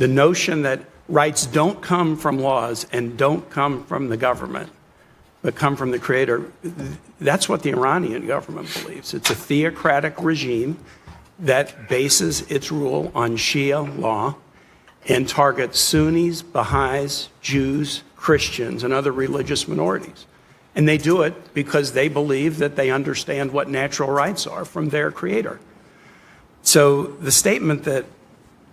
The notion that rights don't come from laws and don't come from the government, but come from the Creator, that's what the Iranian government believes. It's a theocratic regime that bases its rule on Shia law and targets Sunnis, Baha'is, Jews, Christians, and other religious minorities. And they do it because they believe that they understand what natural rights are from their Creator. So the statement that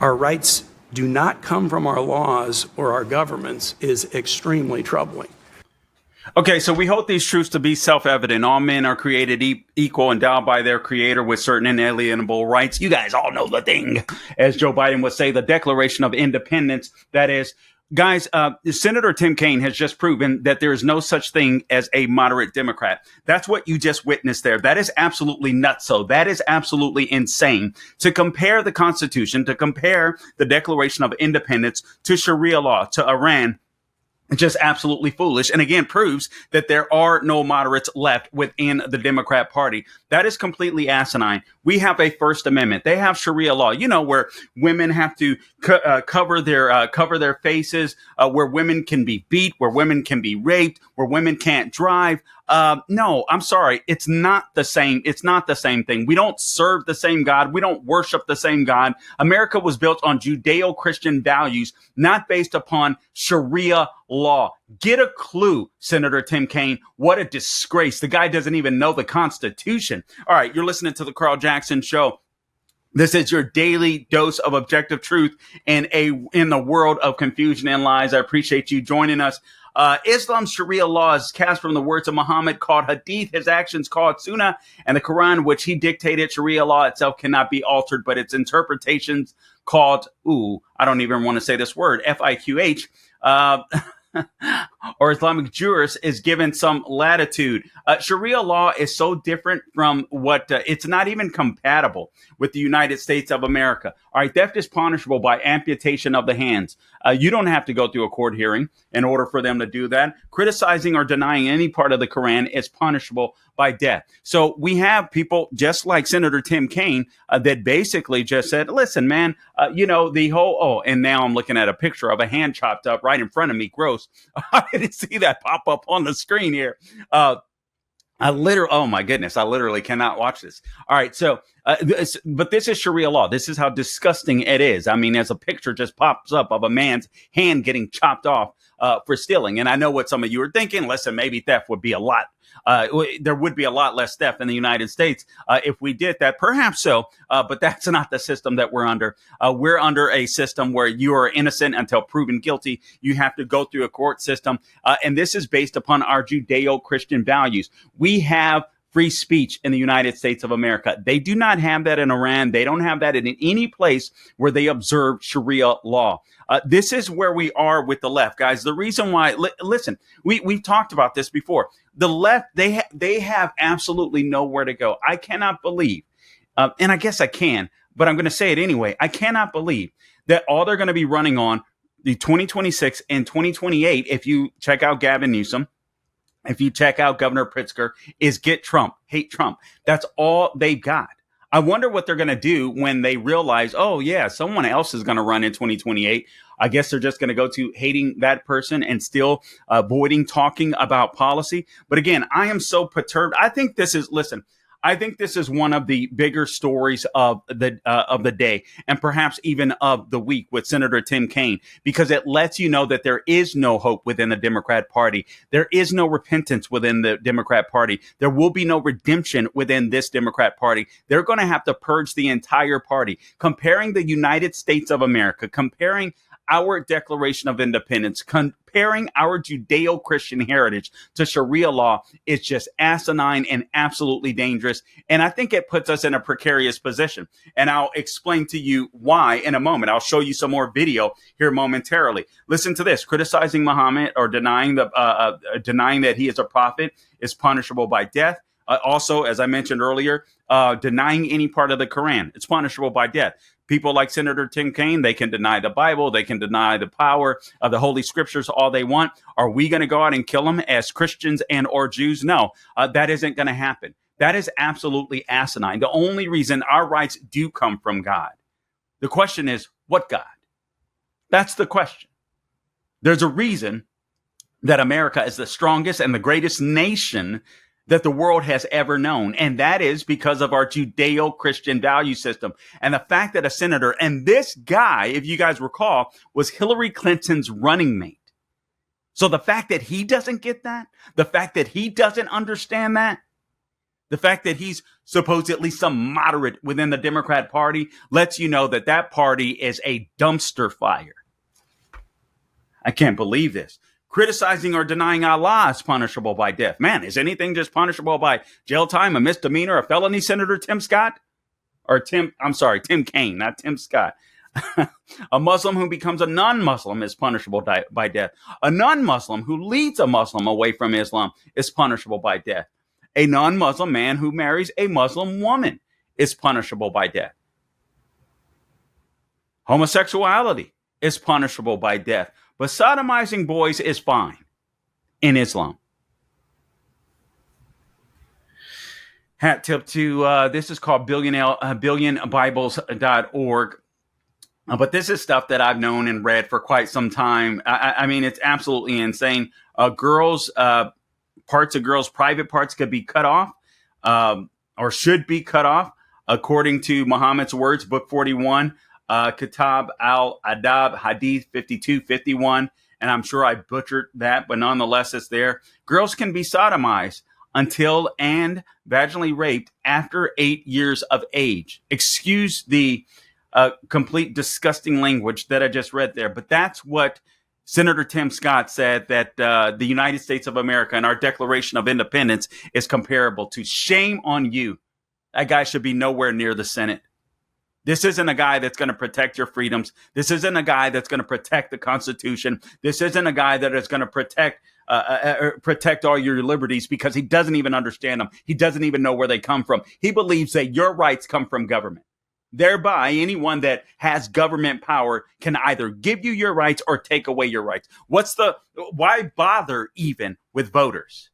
our rights do not come from our laws or our governments is extremely troubling. Okay, so we hold these truths to be self-evident. All men are created equal, endowed by their Creator with certain inalienable rights. You guys all know the thing, as Joe Biden would say, the Declaration of Independence. That is, guys, Senator Tim Kaine has just proven that there is no such thing as a moderate Democrat. That's what you just witnessed there. That is absolutely nutso. That is absolutely insane. To compare the Constitution, to compare the Declaration of Independence to Sharia law, to Iran, just absolutely foolish. And again, proves that there are no moderates left within the Democrat Party. That is completely asinine. We have a First Amendment. They have Sharia law, where women have to cover their faces, where women can be beat, where women can be raped, where women can't drive. No, I'm sorry. It's not the same. It's not the same thing. We don't serve the same God. We don't worship the same God. America was built on Judeo-Christian values, not based upon Sharia law. Get a clue, Senator Tim Kaine. What a disgrace. The guy doesn't even know the Constitution. All right, you're listening to the Carl Jackson Show. This is your daily dose of objective truth in the world of confusion and lies. I appreciate you joining us. Islam's Sharia law is cast from the words of Muhammad, called Hadith, his actions called Sunnah, and the Quran, which he dictated. Sharia law itself cannot be altered, but its interpretations called, I don't even want to say this word, FIQH, or Islamic jurist is given some latitude. Sharia law is so different from what it's not even compatible with the United States of America. All right, theft is punishable by amputation of the hands. You don't have to go through a court hearing in order for them to do that. Criticizing or denying any part of the Quran is punishable by death. So we have people just like Senator Tim Kaine that basically just said, listen, man, the whole, and now I'm looking at a picture of a hand chopped up right in front of me. Gross. I didn't see that pop up on the screen here. Oh my goodness, I literally cannot watch this. All right. So, but this is Sharia law. This is how disgusting it is. I mean, as a picture just pops up of a man's hand getting chopped off, for stealing. And I know what some of you are thinking. Listen, maybe theft would be there would be a lot less theft in the United States if we did that. Perhaps so, but that's not the system that we're under. We're under a system where you are innocent until proven guilty. You have to go through a court system. And this is based upon our Judeo-Christian values. We have free speech in the United States of America. They do not have that in Iran. They don't have that in any place where they observe Sharia law. This is where we are with the left, guys. The reason why, listen, we've talked about this before. The left, they have absolutely nowhere to go. I cannot believe, and I guess I can, but I'm going to say it anyway. I cannot believe that all they're going to be running on the 2026 and 2028, if you check out Gavin Newsom, if you check out Governor Pritzker, is get Trump, hate Trump. That's all they got. I wonder what they're going to do when they realize, oh, yeah, someone else is going to run in 2028. I guess they're just going to go to hating that person and still avoiding talking about policy. But again, I am so perturbed. I think this is one of the bigger stories of the day, and perhaps even of the week, with Senator Tim Kaine, because it lets you know that there is no hope within the Democrat Party. There is no repentance within the Democrat Party. There will be no redemption within this Democrat Party. They're going to have to purge the entire party. Comparing the United States of America, comparing our Declaration of Independence, comparing our Judeo-Christian heritage to Sharia law is just asinine and absolutely dangerous. And I think it puts us in a precarious position. And I'll explain to you why in a moment. I'll show you some more video here momentarily. Listen to this. Criticizing Muhammad or denying that he is a prophet is punishable by death. Also, as I mentioned earlier, denying any part of the Quran, it's punishable by death. People like Senator Tim Kaine, they can deny the Bible. They can deny the power of the Holy Scriptures all they want. Are we going to go out and kill them as Christians and or Jews? No, that isn't going to happen. That is absolutely asinine. The only reason our rights do come from God. The question is, what God? That's the question. There's a reason that America is the strongest and the greatest nation that the world has ever known. And that is because of our Judeo-Christian value system. And the fact that a senator, and this guy, if you guys recall, was Hillary Clinton's running mate. So the fact that he doesn't get that, the fact that he doesn't understand that, the fact that he's supposedly some moderate within the Democrat Party lets you know that that party is a dumpster fire. I can't believe this. Criticizing or denying Allah is punishable by death. Man, is anything just punishable by jail time, a misdemeanor, a felony, Senator Tim Scott? Tim Kaine, not Tim Scott. A Muslim who becomes a non-Muslim is punishable by death. A non-Muslim who leads a Muslim away from Islam is punishable by death. A non-Muslim man who marries a Muslim woman is punishable by death. Homosexuality is punishable by death. But sodomizing boys is fine in Islam. Hat tip to, this is called billionbibles.org. But this is stuff that I've known and read for quite some time. I mean, it's absolutely insane. Parts of girls' private parts could be cut off or should be cut off, according to Muhammad's words, Book 41. Kitab al-Adab, Hadith 5251, and I'm sure I butchered that, but nonetheless it's there. Girls can be sodomized until and vaginally raped after 8 years of age. Excuse the complete disgusting language that I just read there, but that's what Senator Tim Scott said, that the United States of America and our Declaration of Independence is comparable to. Shame on you. That guy should be nowhere near the Senate. This isn't a guy that's going to protect your freedoms. This isn't a guy that's going to protect the Constitution. This isn't a guy that is going to protect all your liberties, because he doesn't even understand them. He doesn't even know where they come from. He believes that your rights come from government. Thereby, anyone that has government power can either give you your rights or take away your rights. Why bother even with voters?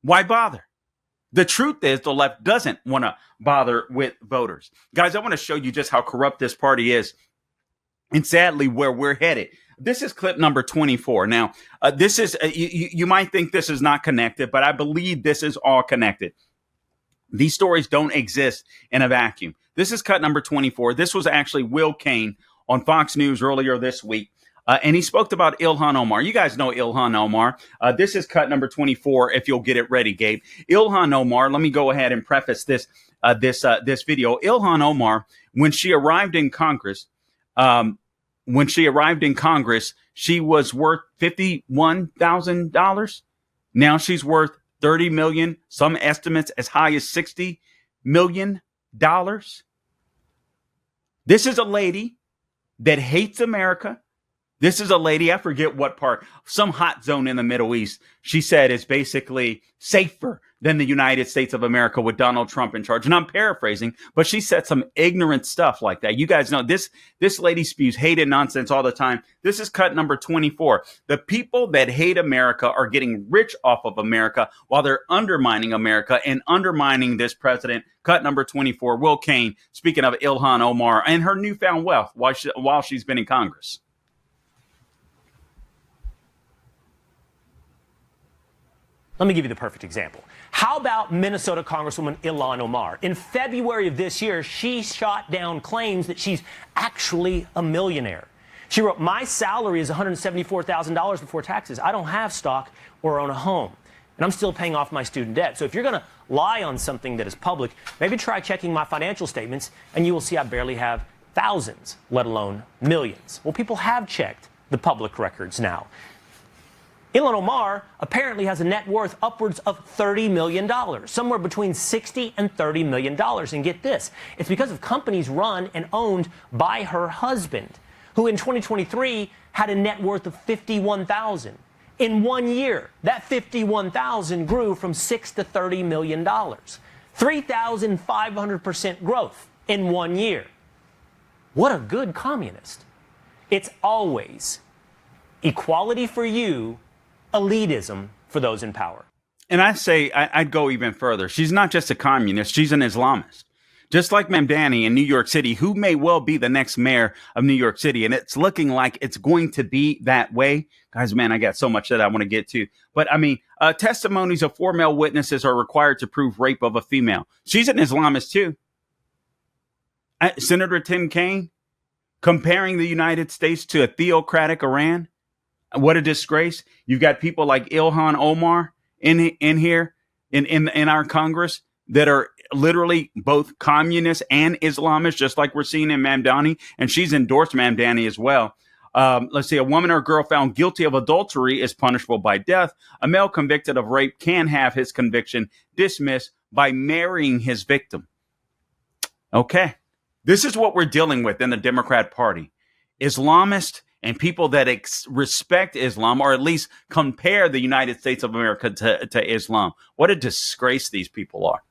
Why bother? The truth is, the left doesn't want to bother with voters. Guys, I want to show you just how corrupt this party is, and sadly, where we're headed. This is clip number 24. Now, this is, you might think this is not connected, but I believe this is all connected. These stories don't exist in a vacuum. This is cut number 24. This was actually Will Kaine on Fox News earlier this week. And he spoke about Ilhan Omar. You guys know Ilhan Omar. This is cut number 24, if you'll get it ready, Gabe. Ilhan Omar, let me go ahead and preface this video. Ilhan Omar, when she arrived in Congress, she was worth $51,000. Now she's worth $30 million, some estimates as high as $60 million. This is a lady that hates America. This is a lady, I forget what part, some hot zone in the Middle East, she said is basically safer than the United States of America with Donald Trump in charge. And I'm paraphrasing, but she said some ignorant stuff like that. You guys know this lady spews hate and nonsense all the time. This is cut number 24. The people that hate America are getting rich off of America while they're undermining America and undermining this president. Cut number 24, Will Kaine, speaking of Ilhan Omar and her newfound wealth while she's been in Congress. Let me give you the perfect example. How about Minnesota Congresswoman Ilhan Omar? In February of this year, she shot down claims that she's actually a millionaire. She wrote, "My salary is $174,000 before taxes. I don't have stock or own a home, and I'm still paying off my student debt. So if you're going to lie on something that is public, maybe try checking my financial statements, and you will see I barely have thousands, let alone millions." Well, people have checked the public records now. Ilhan Omar apparently has a net worth upwards of $30 million, somewhere between $60 and $30 million. And get this, it's because of companies run and owned by her husband, who in 2023 had a net worth of $51,000. In 1 year, that $51,000 grew from $6 to $30 million. 3,500% growth in 1 year. What a good communist. It's always equality for you, elitism for those in power. And I say, I'd go even further. She's not just a communist, she's an Islamist. Just like Mamdani in New York City, who may well be the next mayor of New York City. And it's looking like it's going to be that way. Guys, man, I got so much that I want to get to. But I mean, testimonies of 4 male witnesses are required to prove rape of a female. She's an Islamist too. Senator Tim Kaine comparing the United States to a theocratic Iran. What a disgrace. You've got people like Ilhan Omar in here in our Congress that are literally both communist and Islamist, just like we're seeing in Mamdani. And she's endorsed Mamdani as well. Let's see, a woman or girl found guilty of adultery is punishable by death. A male convicted of rape can have his conviction dismissed by marrying his victim. Okay. This is what we're dealing with in the Democrat Party. Islamists and people that respect Islam, or at least compare the United States of America to Islam. What a disgrace these people are.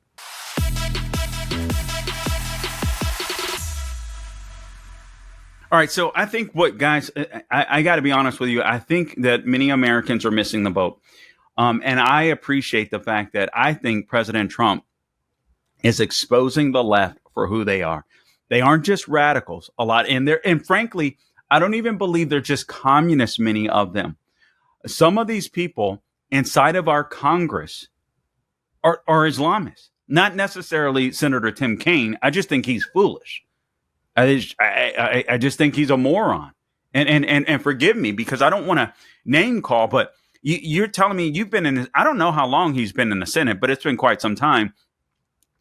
All right, so I think guys, I got to be honest with you. I think that many Americans are missing the boat. And I appreciate the fact that I think President Trump is exposing the left for who they are. They aren't just radicals a lot. And frankly, I don't even believe they're just communists, many of them. Some of these people inside of our Congress are Islamists, not necessarily Senator Tim Kaine. I just think he's foolish. I just think he's a moron. And forgive me because I don't want to name call, but you're telling me you've been in, I don't know how long he's been in the Senate, but it's been quite some time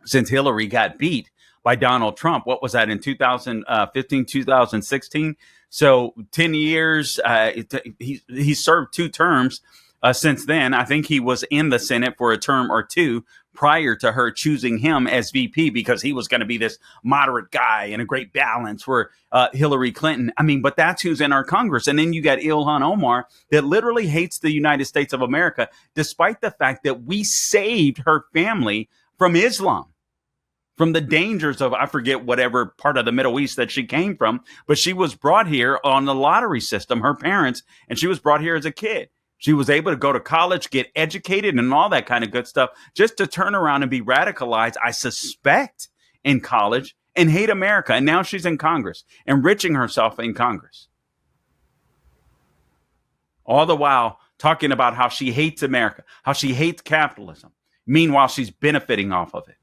since Hillary got beat by Donald Trump. What was that, in 2015, 2016? So 10 years, he served 2 terms since then. I think he was in the Senate for a term or 2 prior to her choosing him as VP because he was going to be this moderate guy and a great balance for Hillary Clinton. I mean, but that's who's in our Congress. And then you got Ilhan Omar that literally hates the United States of America, despite the fact that we saved her family from Islam, from the dangers of, I forget whatever part of the Middle East that she came from, but she was brought here on the lottery system, her parents, and she was brought here as a kid. She was able to go to college, get educated and all that kind of good stuff, just to turn around and be radicalized, I suspect, in college and hate America. And now she's in Congress, enriching herself in Congress. All the while talking about how she hates America, how she hates capitalism. Meanwhile, she's benefiting off of it.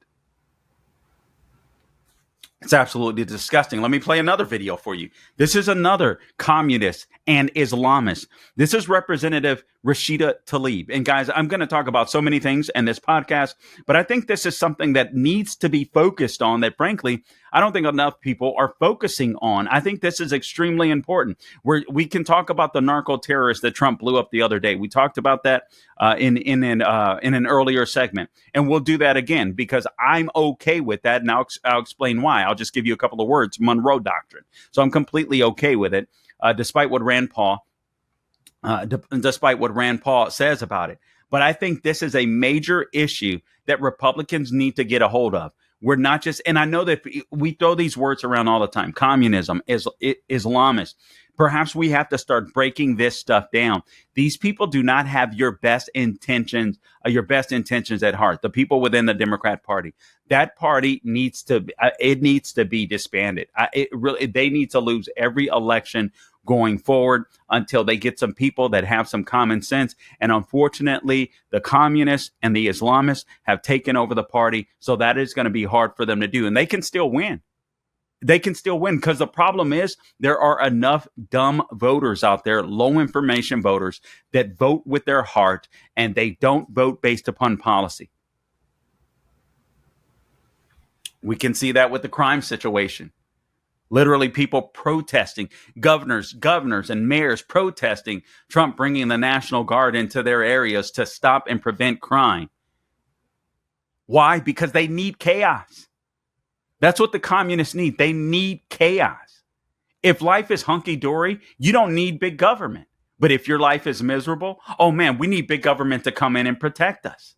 It's absolutely disgusting. Let me play another video for you. This is another communist and Islamist. This is Representative Rashida Tlaib. And guys, I'm going to talk about so many things in this podcast, but I think this is something that needs to be focused on that, frankly, I don't think enough people are focusing on. I think this is extremely important. We can talk about the narco terrorist that Trump blew up the other day. We talked about that in an earlier segment, and we'll do that again because I'm okay with that, and I'll explain why. I'll just give you a couple of words: Monroe Doctrine. So I'm completely okay with it, despite what Rand Paul says about it. But I think this is a major issue that Republicans need to get a hold of. We're not just, and I know that we throw these words around all the time: communism, Islamist. Perhaps we have to start breaking this stuff down. These people do not have your best intentions at heart. The people within the Democrat Party, that party needs to be disbanded. They need to lose every election going forward until they get some people that have some common sense. And unfortunately, the communists and the Islamists have taken over the party. So that is going to be hard for them to do. And they can still win. They can still win because the problem is there are enough dumb voters out there, low information voters, that vote with their heart and they don't vote based upon policy. We can see that with the crime situation. Literally people protesting, governors and mayors protesting Trump bringing the National Guard into their areas to stop and prevent crime. Why? Because they need chaos. That's what the communists need. They need chaos. If life is hunky-dory, you don't need big government. But if your life is miserable, oh man, we need big government to come in and protect us.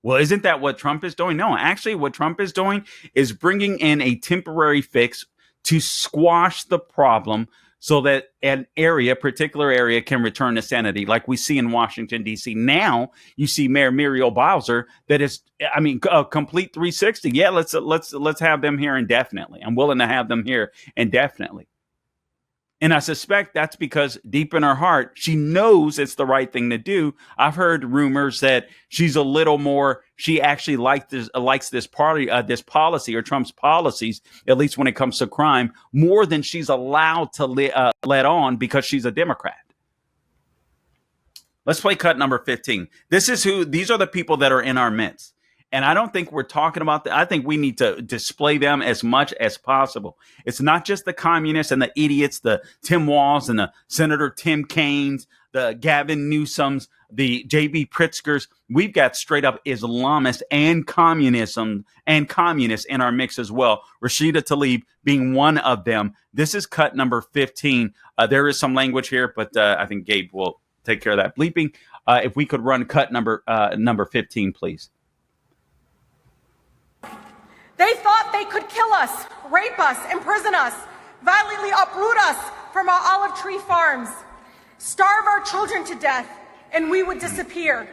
Well, isn't that what Trump is doing? No, actually what Trump is doing is bringing in a temporary fix to squash the problem so that an area, particular area, can return to sanity, like we see in Washington, D.C. Now you see Mayor Muriel Bowser that is, I mean, a complete 360. Yeah, let's have them here indefinitely. I'm willing to have them here indefinitely. And I suspect that's because deep in her heart, she knows it's the right thing to do. I've heard rumors that she's a little more, she actually likes this policy or Trump's policies, at least when it comes to crime, more than she's allowed to let on because she's a Democrat. Let's play cut number 15. These are the people that are in our midst. And I don't think we're talking about that. I think we need to display them as much as possible. It's not just the communists and the idiots, the Tim Walz and the Senator Tim Kaines, the Gavin Newsoms, the J.B. Pritzkers. We've got straight up Islamists and communists in our mix as well. Rashida Tlaib being one of them. This is cut number 15. There is some language here, but I think Gabe will take care of that bleeping. If we could run cut number 15, please. They thought they could kill us, rape us, imprison us, violently uproot us from our olive tree farms, starve our children to death, and we would disappear.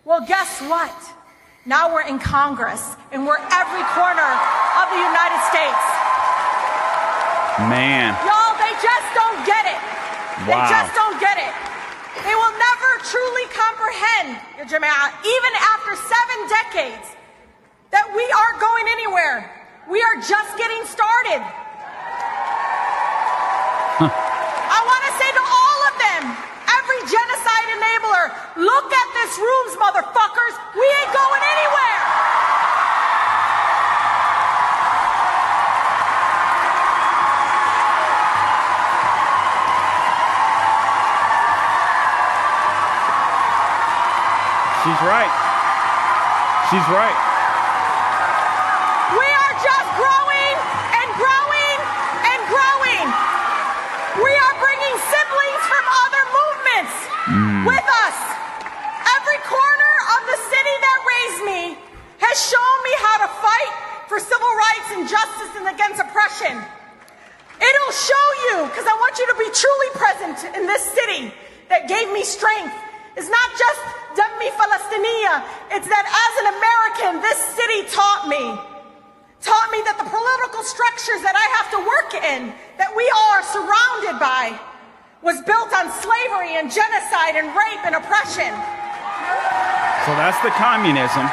Well, guess what? Now we're in Congress, and we're every corner of the United States. Man. Y'all, they just don't get it. Wow. They just don't get it. They will never truly comprehend, even after 7 decades, that we aren't going anywhere. We are just getting started. I want to say to all of them, every genocide enabler, look at this rooms, motherfuckers. We ain't going anywhere. She's right. She's right. We are just growing and growing and growing. We are bringing siblings from other movements with us. Every corner of the city that raised me has shown me how to fight for civil rights and justice and against oppression. It'll show you, because I want you to be truly present in this city that gave me strength. It's not just Demi Palestiniya. It's that as an American, this city taught me that the political structures that I have to work in, that we all are surrounded by, was built on slavery and genocide and rape and oppression. So that's the communism.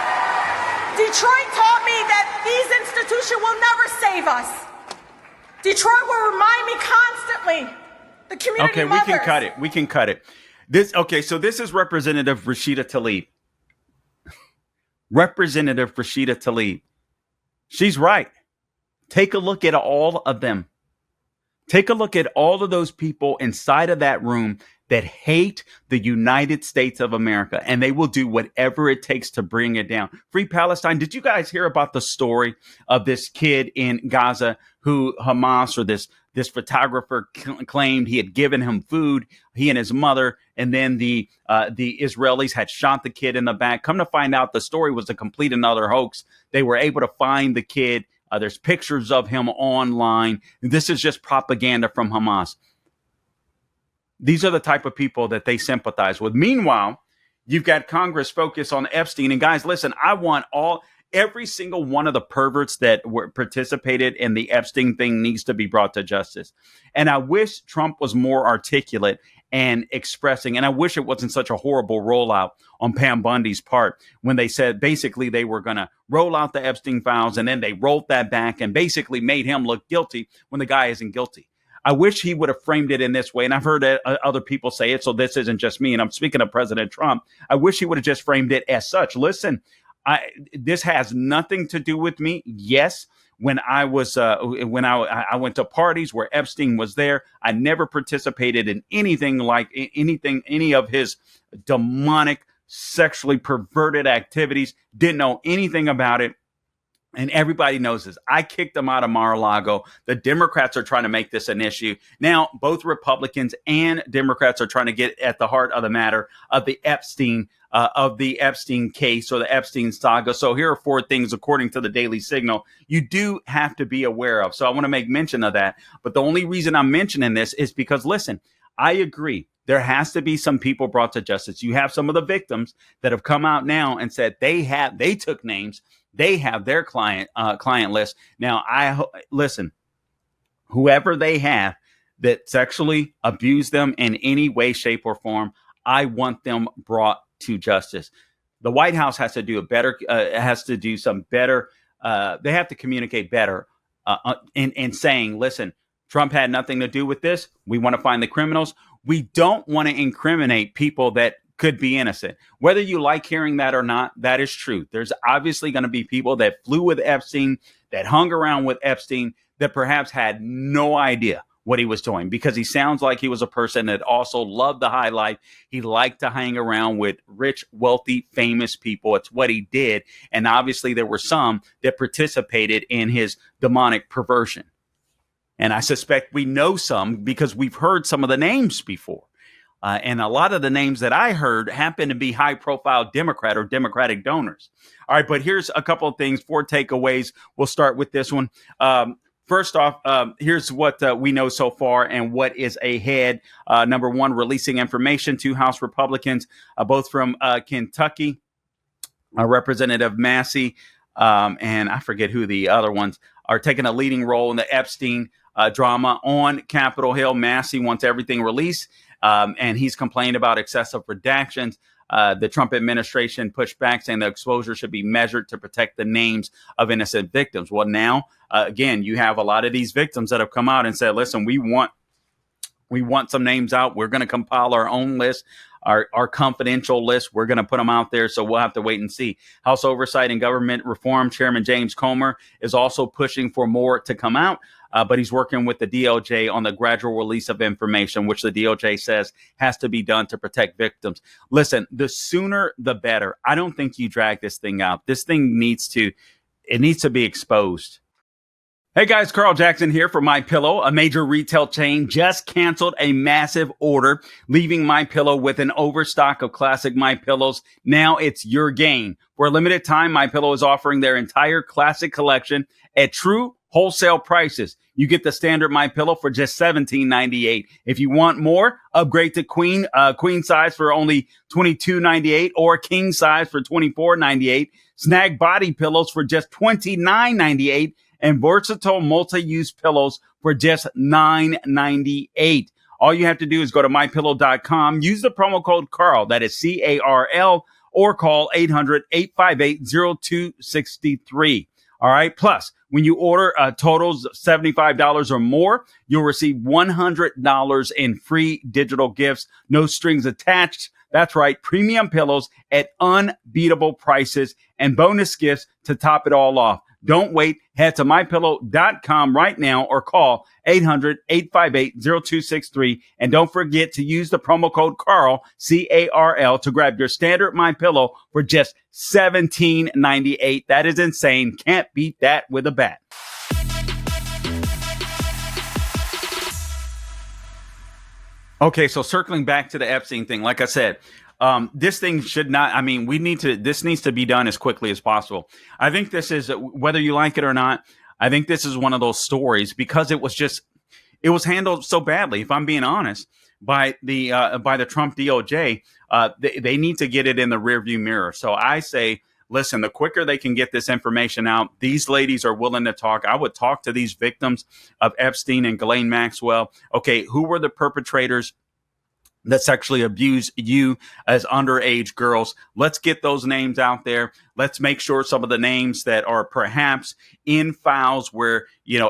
Detroit taught me that these institutions will never save us. Detroit will remind me constantly, the community mothers. We can cut it. So this is Representative Rashida Tlaib. Representative Rashida Tlaib. She's right. Take a look at all of them. Take a look at all of those people inside of that room that hate the United States of America, and they will do whatever it takes to bring it down. Free Palestine. Did you guys hear about the story of this kid in Gaza who Hamas or this photographer claimed he had given him food, he and his mother, and then the Israelis had shot the kid in the back. Come to find out, the story was a complete another hoax. They were able to find the kid. There's pictures of him online. This is just propaganda from Hamas. These are the type of people that they sympathize with. Meanwhile, you've got Congress focused on Epstein. And guys, listen, I want every single one of the perverts that participated in the Epstein thing needs to be brought to justice. And I wish Trump was more articulate and expressing, and I wish it wasn't such a horrible rollout on Pam Bundy's part when they said basically they were going to roll out the Epstein files, and then they rolled that back and basically made him look guilty when the guy isn't guilty. I wish he would have framed it in this way. And I've heard other people say it, so this isn't just me. And I'm speaking of President Trump. I wish he would have just framed it as such. Listen, this has nothing to do with me. Yes, when I was I went to parties where Epstein was there, I never participated in any of his demonic, sexually perverted activities. Didn't know anything about it. And everybody knows this. I kicked them out of Mar-a-Lago. The Democrats are trying to make this an issue. Now, both Republicans and Democrats are trying to get at the heart of the matter of the Epstein case or the Epstein saga. So here are 4 things, according to the Daily Signal, you do have to be aware of. So I want to make mention of that. But the only reason I'm mentioning this is because, listen, I agree. There has to be some people brought to justice. You have some of the victims that have come out now and said they took names. They have their client list. Now, listen, whoever they have that sexually abused them in any way, shape, or form, I want them brought to justice. The White House has to do they have to communicate better in saying, listen, Trump had nothing to do with this. We want to find the criminals. We don't want to incriminate people that could be innocent. Whether you like hearing that or not, that is true. There's obviously going to be people that flew with Epstein, that hung around with Epstein, that perhaps had no idea what he was doing, because he sounds like he was a person that also loved the high life. He liked to hang around with rich, wealthy, famous people. It's what he did. And obviously there were some that participated in his demonic perversion. And I suspect we know some because we've heard some of the names before. And a lot of the names that I heard happen to be high-profile Democrat or Democratic donors. All right, but here's a couple of things, 4 takeaways. We'll start with this one. First off, here's what we know so far and what is ahead. Number 1, releasing information to House Republicans, both from Kentucky, Representative Massey, and I forget who the other ones are, taking a leading role in the Epstein drama on Capitol Hill. Massey wants everything released. And he's complained about excessive redactions. The Trump administration pushed back, saying the exposure should be measured to protect the names of innocent victims. Well, now, again, you have a lot of these victims that have come out and said, listen, we want some names out. We're going to compile our own list, our confidential list. We're going to put them out there. So we'll have to wait and see. House Oversight and Government Reform Chairman James Comer is also pushing for more to come out. But he's working with the DOJ on the gradual release of information, which the DOJ says has to be done to protect victims. Listen, the sooner the better. I don't think you drag this thing out. This thing needs to be exposed. Hey guys, Carl Jackson here for MyPillow. A major retail chain just canceled a massive order, leaving MyPillow with an overstock of classic MyPillows. Now it's your gain. For a limited time, MyPillow is offering their entire classic collection at true wholesale prices. You get the standard MyPillow for just $17.98. If you want more, upgrade to queen size for only $22.98 or king size for $24.98. Snag body pillows for just $29.98 and versatile multi-use pillows for just $9.98. All you have to do is go to mypillow.com, use the promo code Carl, that is CARL, or call 800-858-0263. All right. Plus, when you order totals of $75 or more, you'll receive $100 in free digital gifts. No strings attached. That's right. Premium pillows at unbeatable prices and bonus gifts to top it all off. Don't wait. Head to mypillow.com right now or call 800-858-0263. And don't forget to use the promo code Carl, CARL, to grab your standard MyPillow for just $17.98. That is insane. Can't beat that with a bat. Okay, so circling back to the Epstein thing, like I said, this thing should not, this needs to be done as quickly as possible. I think this is, whether you like it or not, I think this is one of those stories because it was handled so badly, if I'm being honest, by the Trump DOJ. They need to get it in the rearview mirror. So I say, listen, the quicker they can get this information out, these ladies are willing to talk. I would talk to these victims of Epstein and Ghislaine Maxwell. Okay, who were the perpetrators that sexually abuse you as underage girls? Let's get those names out there. Let's make sure some of the names that are perhaps in files where,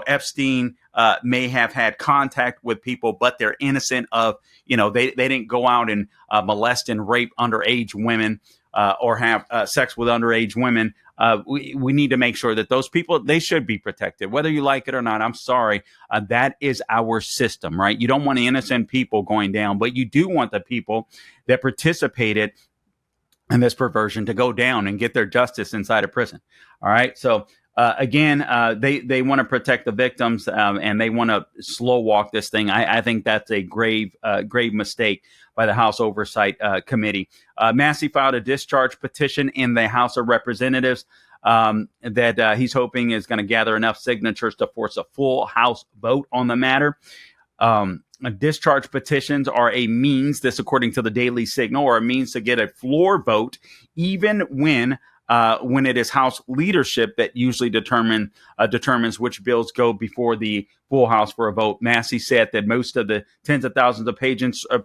Epstein may have had contact with people, but they're innocent of, they didn't go out and molest and rape underage women or have sex with underage women. We need to make sure that those people, they should be protected, whether you like it or not. I'm sorry. That is our system, right? You don't want innocent people going down, but you do want the people that participated in this perversion to go down and get their justice inside of prison. All right. So again, they want to protect the victims and they want to slow walk this thing. I think that's a grave mistake by the House Oversight Committee. Massey filed a discharge petition in the House of Representatives that he's hoping is going to gather enough signatures to force a full House vote on the matter. Discharge petitions are a means, this according to the Daily Signal, or a means to get a floor vote, even when it is House leadership that usually determines which bills go before the full House for a vote. Massey said that most of the tens of thousands of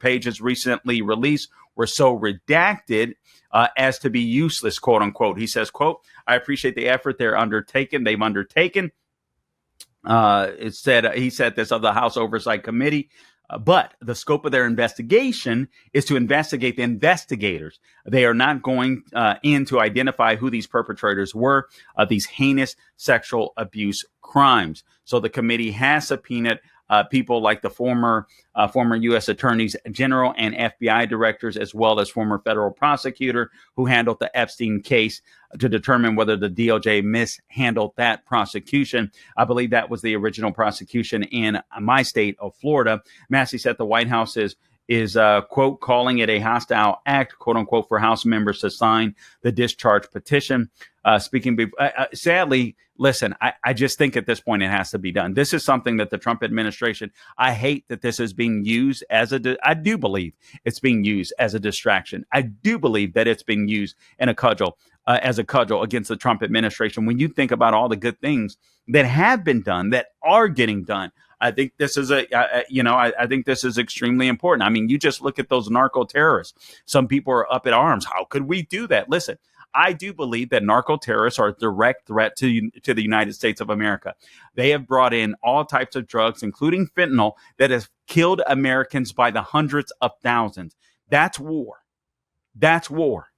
pages recently released were so redacted as to be useless, quote unquote. He says, quote, I appreciate the effort they've undertaken. He said this of the House Oversight Committee, but the scope of their investigation is to investigate the investigators. They are not going in to identify who these perpetrators were of these heinous sexual abuse crimes. So the committee has subpoenaed people like the former U.S. attorneys general and FBI directors, as well as former federal prosecutor who handled the Epstein case, to determine whether the DOJ mishandled that prosecution. I believe that was the original prosecution in my state of Florida. Massey said the White House is quote, calling it a hostile act, quote unquote, for House members to sign the discharge petition. Sadly, listen, I just think at this point it has to be done. This is something that the Trump administration, I hate that this is being used I do believe it's being used as a distraction. I do believe that it's being used in a cudgel, as a cudgel against the Trump administration. When you think about all the good things that have been done, that are getting done, I think this is I think this is extremely important. I mean, you just look at those narco terrorists. Some people are up in arms. How could we do that? Listen, I do believe that narco terrorists are a direct threat to the United States of America. They have brought in all types of drugs, including fentanyl, that has killed Americans by the hundreds of thousands. That's war. That's war.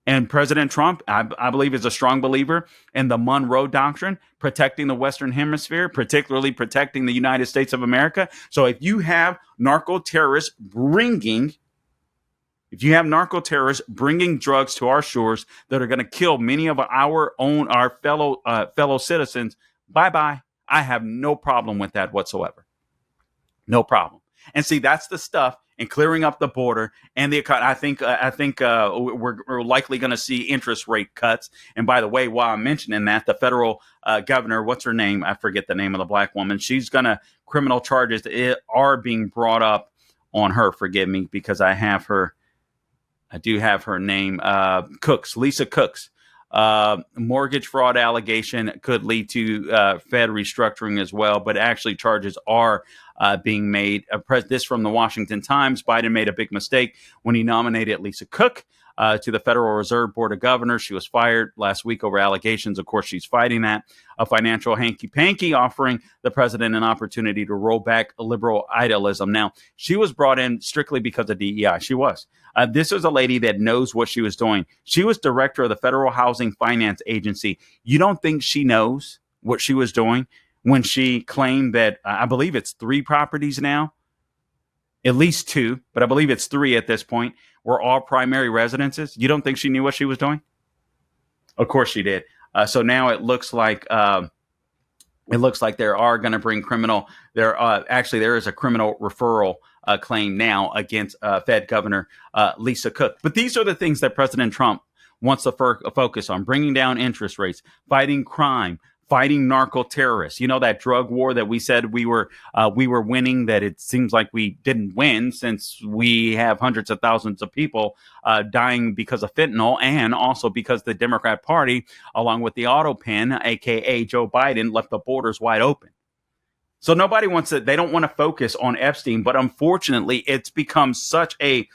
And President Trump, I believe, is a strong believer in the Monroe Doctrine, protecting the Western Hemisphere, particularly protecting the United States of America. So if you have narco terrorists bringing drugs to our shores that are going to kill many of our fellow citizens, bye-bye. I have no problem with that whatsoever. No problem. And see, that's the stuff. And clearing up the border and the economy, I think we're likely going to see interest rate cuts. And by the way, while I'm mentioning that, the federal governor, what's her name? I forget the name of the black woman. She's criminal charges are being brought up on her. Forgive me, because I do have her name. Lisa Cooks. Mortgage fraud allegation could lead to Fed restructuring as well, but actually charges are being made. This from the Washington Times. Biden made a big mistake when he nominated Lisa Cook to the Federal Reserve Board of Governors. She was fired last week over allegations. Of course, she's fighting that. A financial hanky-panky, offering the president an opportunity to roll back liberal idealism. Now, she was brought in strictly because of DEI. She was. This was a lady that knows what she was doing. She was director of the Federal Housing Finance Agency. You don't think she knows what she was doing when she claimed that, I believe it's 3 properties now, at least 2, but I believe it's 3 at this point, were all primary residences? You don't think she knew what she was doing? Of course she did. So now it looks like there are going to bring criminal. There is a criminal referral claim now against Fed Governor Lisa Cook. But these are the things that President Trump wants to focus on: bringing down interest rates, fighting crime, fighting narco terrorists. You know, that drug war that we said we were winning, that it seems like we didn't win, since we have hundreds of thousands of people dying because of fentanyl, and also because the Democrat Party, along with the autopin, aka Joe Biden, left the borders wide open. So nobody wants it. They don't want to focus on Epstein, but unfortunately, it's become such a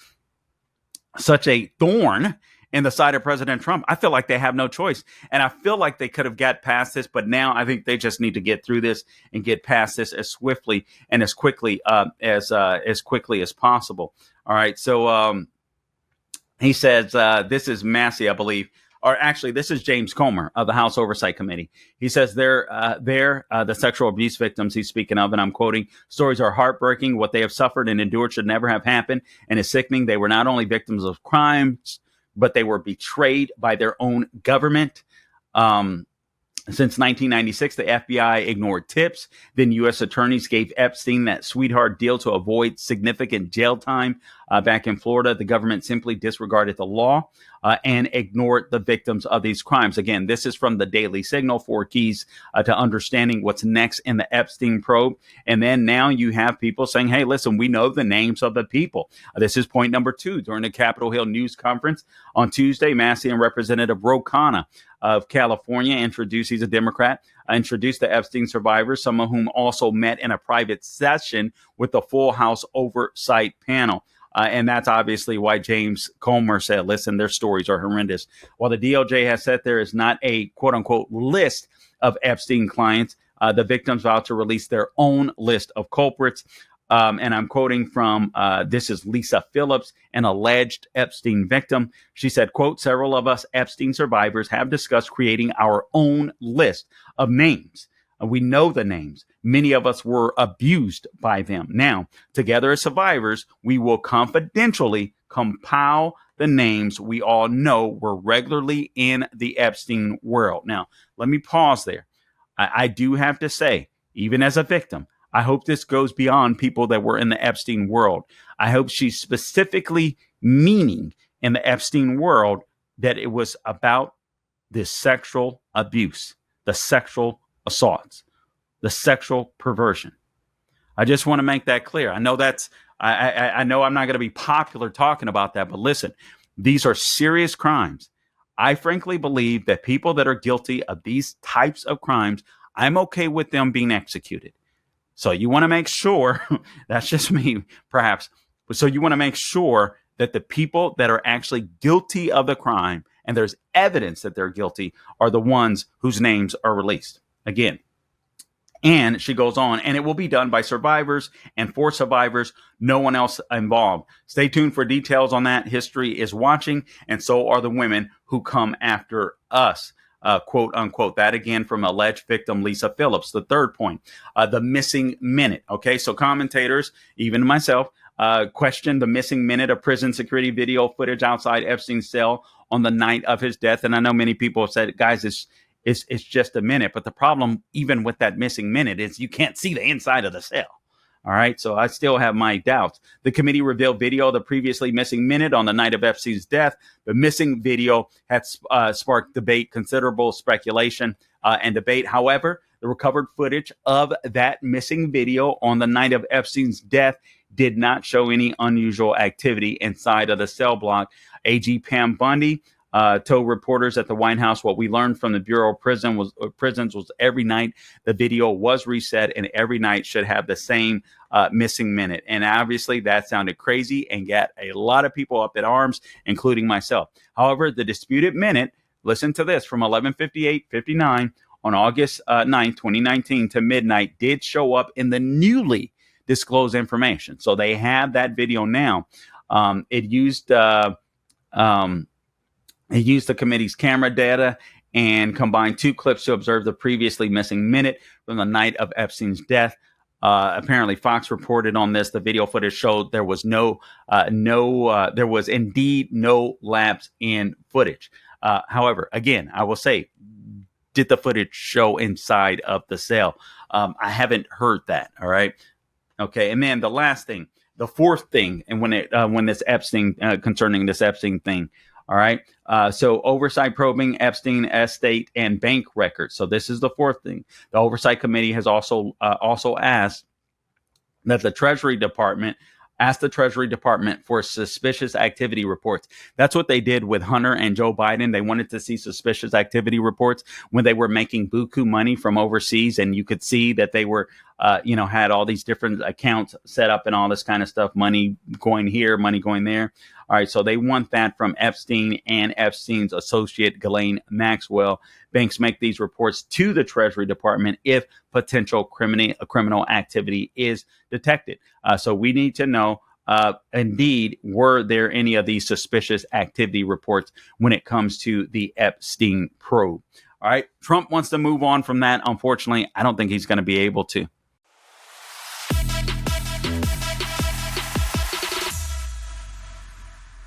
thorn in the side of President Trump. I feel like they have no choice. And I feel like they could have got past this, but now I think they just need to get through this and get past this as swiftly and as quickly as possible. All right. So he says, this is Massey, I believe, or actually this is James Comer of the House Oversight Committee. He says the sexual abuse victims he's speaking of, and I'm quoting, stories are heartbreaking. What they have suffered and endured should never have happened, and is sickening. They were not only victims of crimes, but they were betrayed by their own government. Since 1996, the FBI ignored tips. Then U.S. attorneys gave Epstein that sweetheart deal to avoid significant jail time. Back in Florida, the government simply disregarded the law and ignored the victims of these crimes. Again, this is from the Daily Signal, 4 keys to understanding what's next in the Epstein probe. And then now you have people saying, hey, listen, we know the names of the people. This is point number 2. During the Capitol Hill news conference on Tuesday, Massey and Representative Ro Khanna of California he's a Democrat, introduced the Epstein survivors, some of whom also met in a private session with the full House oversight panel. And that's obviously why James Comer said, listen, their stories are horrendous. While the DOJ has said there is not a quote unquote list of Epstein clients, the victims vowed to release their own list of culprits. And I'm quoting from, this is Lisa Phillips, an alleged Epstein victim. She said, quote, several of us Epstein survivors have discussed creating our own list of names. We know the names. Many of us were abused by them. Now, together as survivors, we will confidentially compile the names we all know were regularly in the Epstein world. Now, let me pause there. I do have to say, even as a victim, I hope this goes beyond people that were in the Epstein world. I hope she's specifically meaning in the Epstein world that it was about this sexual abuse, the sexual assaults, the sexual perversion. I just want to make that clear. I know I know I'm not going to be popular talking about that, but listen, these are serious crimes. I frankly believe that people that are guilty of these types of crimes, I'm okay with them being executed. So you want to make sure, that's just me, perhaps. So you want to make sure that the people that are actually guilty of the crime, and there's evidence that they're guilty, are the ones whose names are released. Again, and she goes on, and it will be done by survivors and for survivors, no one else involved. Stay tuned for details on that. History is watching, and so are the women who come after us. Quote unquote. That again from alleged victim Lisa Phillips. The third point, the missing minute. Okay, so commentators, even myself, questioned the missing minute of prison security video footage outside Epstein's cell on the night of his death. And I know many people have said, guys, it's just a minute. But the problem, even with that missing minute, is you can't see the inside of the cell. All right, so I still have my doubts. The committee revealed video of the previously missing minute on the night of Epstein's death. The missing video had sparked debate, considerable speculation and debate. However, the recovered footage of that missing video on the night of Epstein's death did not show any unusual activity inside of the cell block. AG Pam Bundy told reporters at the White House, what we learned from the Bureau of Prisons was every night the video was reset and every night should have the same missing minute. And obviously that sounded crazy and got a lot of people up in arms, including myself. However, the disputed minute, listen to this, from 11:58:59 on August 9, 2019 to midnight did show up in the newly disclosed information. So they have that video now. It used the committee's camera data and combined 2 clips to observe the previously missing minute from the night of Epstein's death. Apparently, Fox reported on this. The video footage showed there was there was indeed no lapse in footage. However, again, I will say, did the footage show inside of the cell? I haven't heard that. All right. Okay. And then the last thing, the fourth thing, and when this Epstein, concerning this Epstein thing. All right. So oversight probing Epstein estate and bank records. So this is the fourth thing. The Oversight Committee has also asked that the Treasury Department for suspicious activity reports. That's what they did with Hunter and Joe Biden. They wanted to see suspicious activity reports when they were making buku money from overseas. And you could see that they were, had all these different accounts set up and all this kind of stuff, money going here, money going there. All right. So they want that from Epstein and Epstein's associate, Ghislaine Maxwell. Banks make these reports to the Treasury Department if potential criminal activity is detected. So we need to know, indeed, were there any of these suspicious activity reports when it comes to the Epstein probe? All right. Trump wants to move on from that. Unfortunately, I don't think he's going to be able to.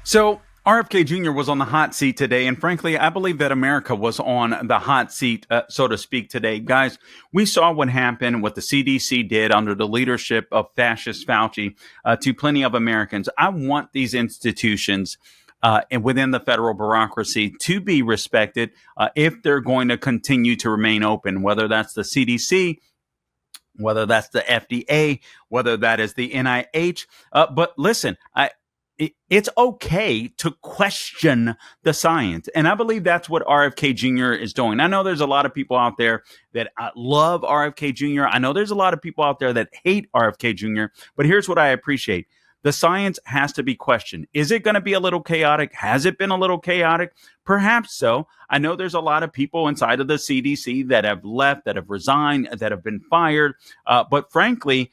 So RFK Jr. was on the hot seat today, and frankly, I believe that America was on the hot seat, so to speak, today. Guys, we saw what happened, what the CDC did under the leadership of fascist Fauci to plenty of Americans. I want these institutions and within the federal bureaucracy to be respected if they're going to continue to remain open, whether that's the CDC, whether that's the FDA, whether that is the NIH. But listen, it's okay to question the science. And I believe that's what RFK Jr. is doing. I know there's a lot of people out there that love RFK Jr. I know there's a lot of people out there that hate RFK Jr. But here's what I appreciate. The science has to be questioned. Is it going to be a little chaotic? Has it been a little chaotic? Perhaps so. I know there's a lot of people inside of the CDC that have left, that have resigned, that have been fired. But frankly,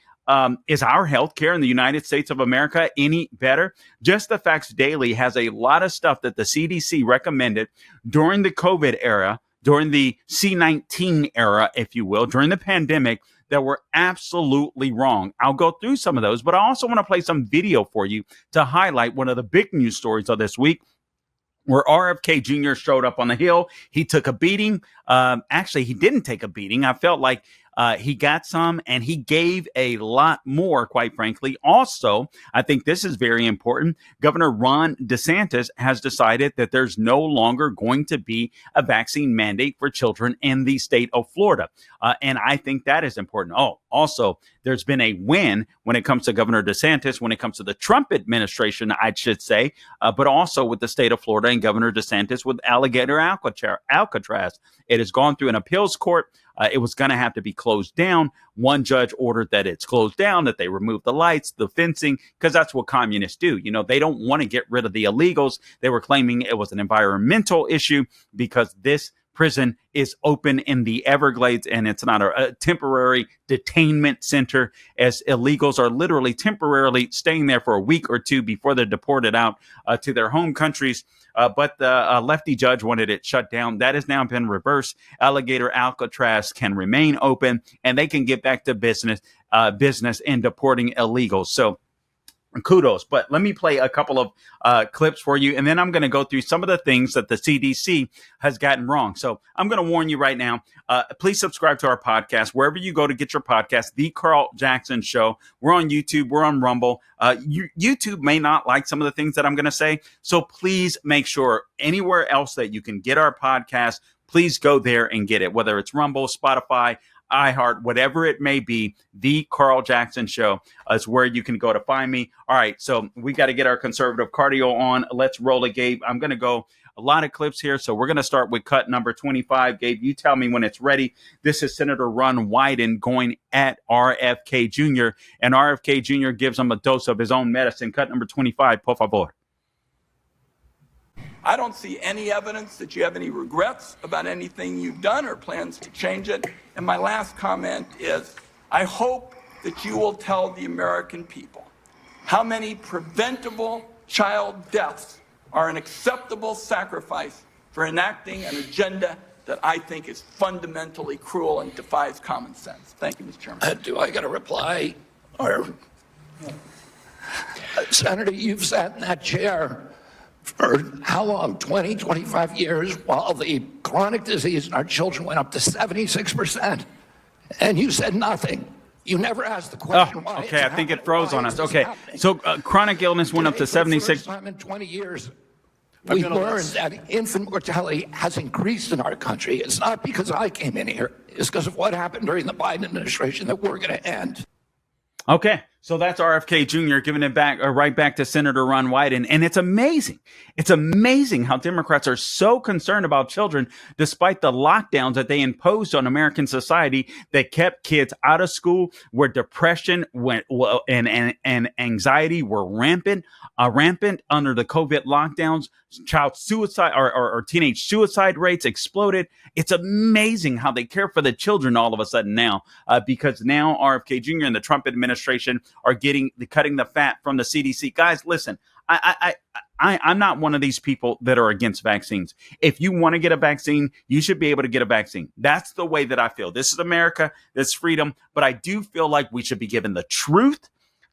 is our healthcare in the United States of America any better? Just the Facts Daily has a lot of stuff that the CDC recommended during the COVID era, during the C-19 era, if you will, during the pandemic, that were absolutely wrong. I'll go through some of those, but I also want to play some video for you to highlight one of the big news stories of this week, where RFK Jr. showed up on the Hill. He took a beating. Actually, he didn't take a beating. I felt like he got some, and he gave a lot more, quite frankly. Also, I think this is very important. Governor Ron DeSantis has decided that there's no longer going to be a vaccine mandate for children in the state of Florida. And I think that is important. Oh, also, there's been a win when it comes to Governor DeSantis, when it comes to the Trump administration, I should say, but also with the state of Florida and Governor DeSantis with Alligator Alcatraz. It has gone through an appeals court. It was going to have to be closed down. One judge ordered that it's closed down, that they remove the lights, the fencing, because that's what communists do. You know, they don't want to get rid of the illegals. They were claiming it was an environmental issue because this prison is open in the Everglades, and it's not a temporary detainment center, as illegals are literally temporarily staying there for a week or two before they're deported out to their home countries. But the lefty judge wanted it shut down. That has now been reversed. Alligator Alcatraz can remain open, and they can get back to business in deporting illegals. So kudos. But let me play a couple of clips for you, and then I'm going to go through some of the things that the CDC has gotten wrong. So I'm going to warn you right now, please subscribe to our podcast, wherever you go to get your podcast, The Carl Jackson Show. We're on YouTube. We're on Rumble. YouTube may not like some of the things that I'm going to say. So please make sure anywhere else that you can get our podcast, please go there and get it, whether it's Rumble, Spotify, iHeart, whatever it may be. The Carl Jackson Show is where you can go to find me. All right, so we got to get our conservative cardio on. Let's roll it, Gabe. I'm going to go a lot of clips here, so we're going to start with cut number 25. Gabe, you tell me when it's ready. This is Senator Ron Wyden going at RFK Jr., and RFK Jr. gives him a dose of his own medicine. Cut number 25, por favor. I don't see any evidence that you have any regrets about anything you've done or plans to change it. And my last comment is, I hope that you will tell the American people how many preventable child deaths are an acceptable sacrifice for enacting an agenda that I think is fundamentally cruel and defies common sense. Thank you, Mr. Chairman. Do I get a reply? Or, Senator, you've sat in that chair for how long? 20, 25 years, while the chronic disease in our children went up to 76%. And you said nothing. You never asked the question why. Okay, I think it froze on us. Okay, so chronic illness went up to 76. For the first time in 20 years, we learned that infant mortality has increased in our country. It's not because I came in here. It's because of what happened during the Biden administration that we're going to end. Okay, so that's RFK Jr. giving it back, right back to Senator Ron Wyden. And it's amazing. It's amazing how Democrats are so concerned about children, despite the lockdowns that they imposed on American society that kept kids out of school, where depression went and anxiety were rampant under the COVID lockdowns. Child suicide or teenage suicide rates exploded. It's amazing how they care for the children all of a sudden now, because now RFK Jr. and the Trump administration are cutting the fat from the CDC. Guys, listen, I'm not one of these people that are against vaccines. If you want to get a vaccine, you should be able to get a vaccine. That's the way that I feel. This is America. This freedom. But I do feel like we should be given the truth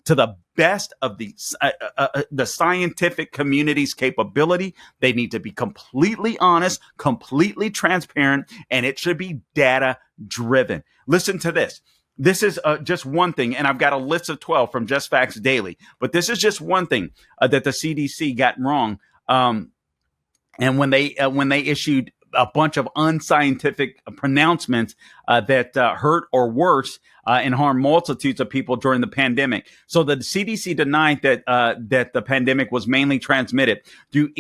to the best of the scientific community's capability. They need to be completely honest, completely transparent, and it should be data driven. Listen to this. This is just one thing, and I've got a list of 12 from Just Facts Daily, but this is just one thing that the CDC got wrong. And when they issued a bunch of unscientific pronouncements that hurt or worse and harmed multitudes of people during the pandemic. So the CDC denied that the pandemic was mainly transmitted through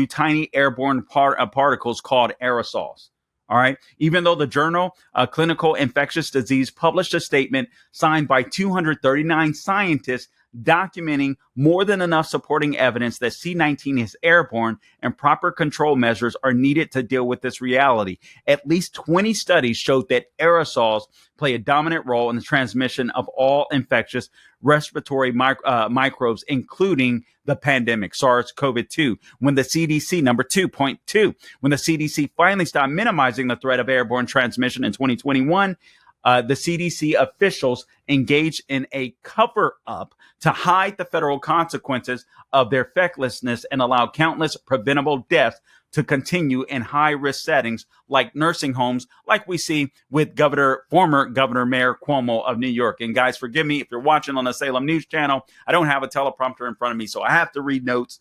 tiny airborne particles called aerosols. All right. Even though the journal Clinical Infectious Disease published a statement signed by 239 scientists documenting more than enough supporting evidence that C-19 is airborne and proper control measures are needed to deal with this reality. At least 20 studies showed that aerosols play a dominant role in the transmission of all infectious respiratory microbes, including the pandemic, SARS-CoV-2. When the CDC, number 2.2, when the CDC finally stopped minimizing the threat of airborne transmission in 2021, the CDC officials engaged in a cover-up to hide the federal consequences of their fecklessness and allow countless preventable deaths to continue in high-risk settings like nursing homes, like we see with former Governor Mayor Cuomo of New York. And guys, forgive me if you're watching on the Salem News Channel. I don't have a teleprompter in front of me, so I have to read notes,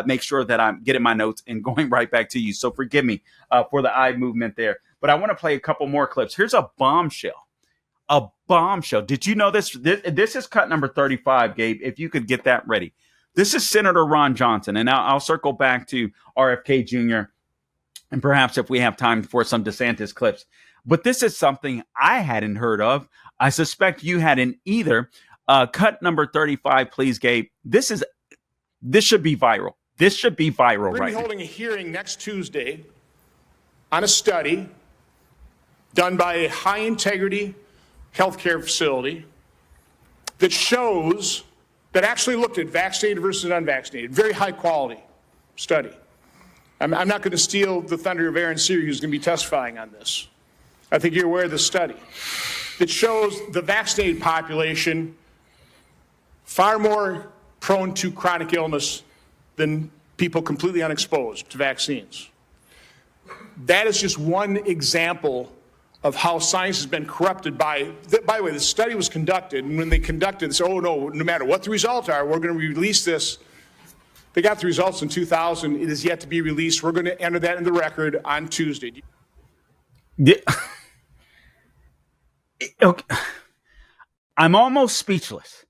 make sure that I'm getting my notes and going right back to you. So forgive me for the eye movement there. But I want to play a couple more clips. Here's a bombshell. A bombshell. Did you know this? This is cut number 35, Gabe, if you could get that ready. This is Senator Ron Johnson, and I'll circle back to RFK Jr. and perhaps if we have time for some DeSantis clips. But this is something I hadn't heard of. I suspect you hadn't either. Cut number 35, please, Gabe. This should be viral. This should be viral We're right now. holding a hearing next Tuesday on a study done by a high-integrity healthcare facility that shows that actually looked at vaccinated versus unvaccinated. Very high quality study. I'm not going to steal the thunder of Aaron Siri, who's going to be testifying on this. I think you're aware of the study that shows the vaccinated population far more prone to chronic illness than people completely unexposed to vaccines. That is just one example of how science has been corrupted by the way, the study was conducted, and when they conducted this, oh no, no matter what the results are, we're going to release this. They got the results in 2000. It is yet to be released. We're going to enter that in the record on Tuesday. Yeah. Okay. I'm almost speechless.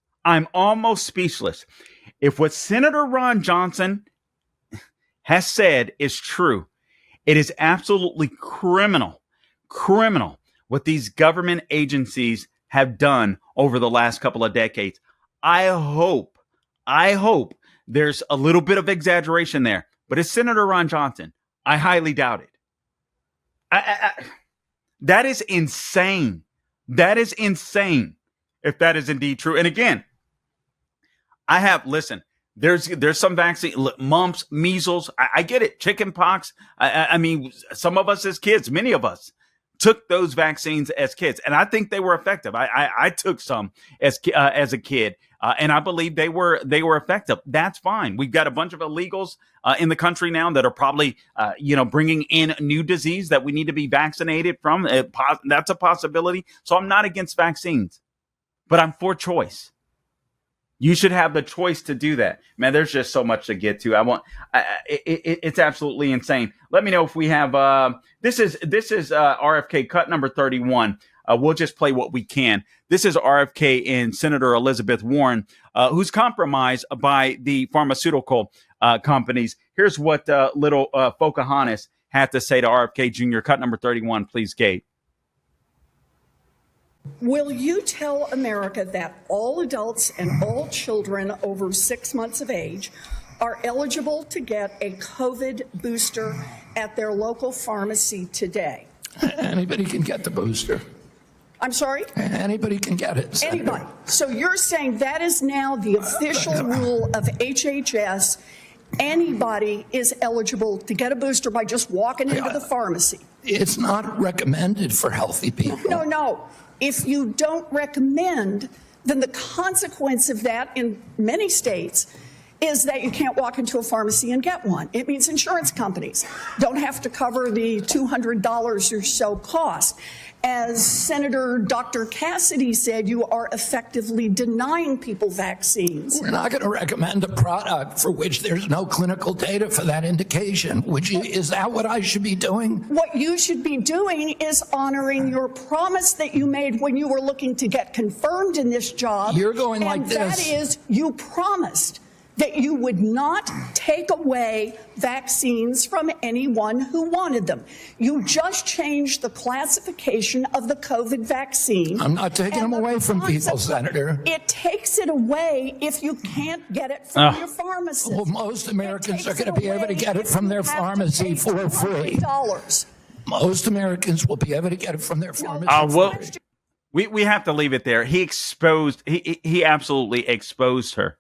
If what Senator Ron Johnson has said is true, it is absolutely criminal what these government agencies have done over the last couple of decades. I hope there's a little bit of exaggeration there, but it's Senator Ron Johnson. I highly doubt it. That is insane. That is insane if that is indeed true. And again, there's some vaccine, mumps, measles. I get it. Chicken pox. I mean, some of us as kids, many of us took those vaccines as kids, and I think they were effective. I took some as a kid, and I believe they were effective. That's fine. We've got a bunch of illegals in the country now that are probably bringing in new disease that we need to be vaccinated from. That's a possibility. So I'm not against vaccines, but I'm for choice. You should have the choice to do that. Man, there's just so much to get to. It's absolutely insane. Let me know if we have, this is RFK cut number 31. We'll just play what we can. This is RFK and Senator Elizabeth Warren, who's compromised by the pharmaceutical companies. Here's what little Pocahontas had to say to RFK Jr. Cut number 31, please, Gabe. Will you tell America that all adults and all children over 6 months of age are eligible to get a COVID booster at their local pharmacy today? Anybody can get the booster. I'm sorry? Anybody can get it. Senator. Anybody. So you're saying that is now the official rule of HHS. Anybody is eligible to get a booster by just walking into the pharmacy. It's not recommended for healthy people. No. If you don't recommend, then the consequence of that in many states is that you can't walk into a pharmacy and get one. It means insurance companies don't have to cover the $200 or so cost. As Senator Dr. Cassidy said, you are effectively denying people vaccines. We're not going to recommend a product for which there's no clinical data for that indication. Is that what I should be doing? What you should be doing is honoring your promise that you made when you were looking to get confirmed in this job. You're going and like this. That is, you promised that you would not take away vaccines from anyone who wanted them. You just changed the classification of the COVID vaccine. I'm not taking them away from people, Senator. It takes it away if you can't get it from your pharmacist. Well, most Americans are going to be able to get it from their pharmacy for free. Most Americans will be able to get it from their pharmacy. We have to leave it there. He absolutely exposed her.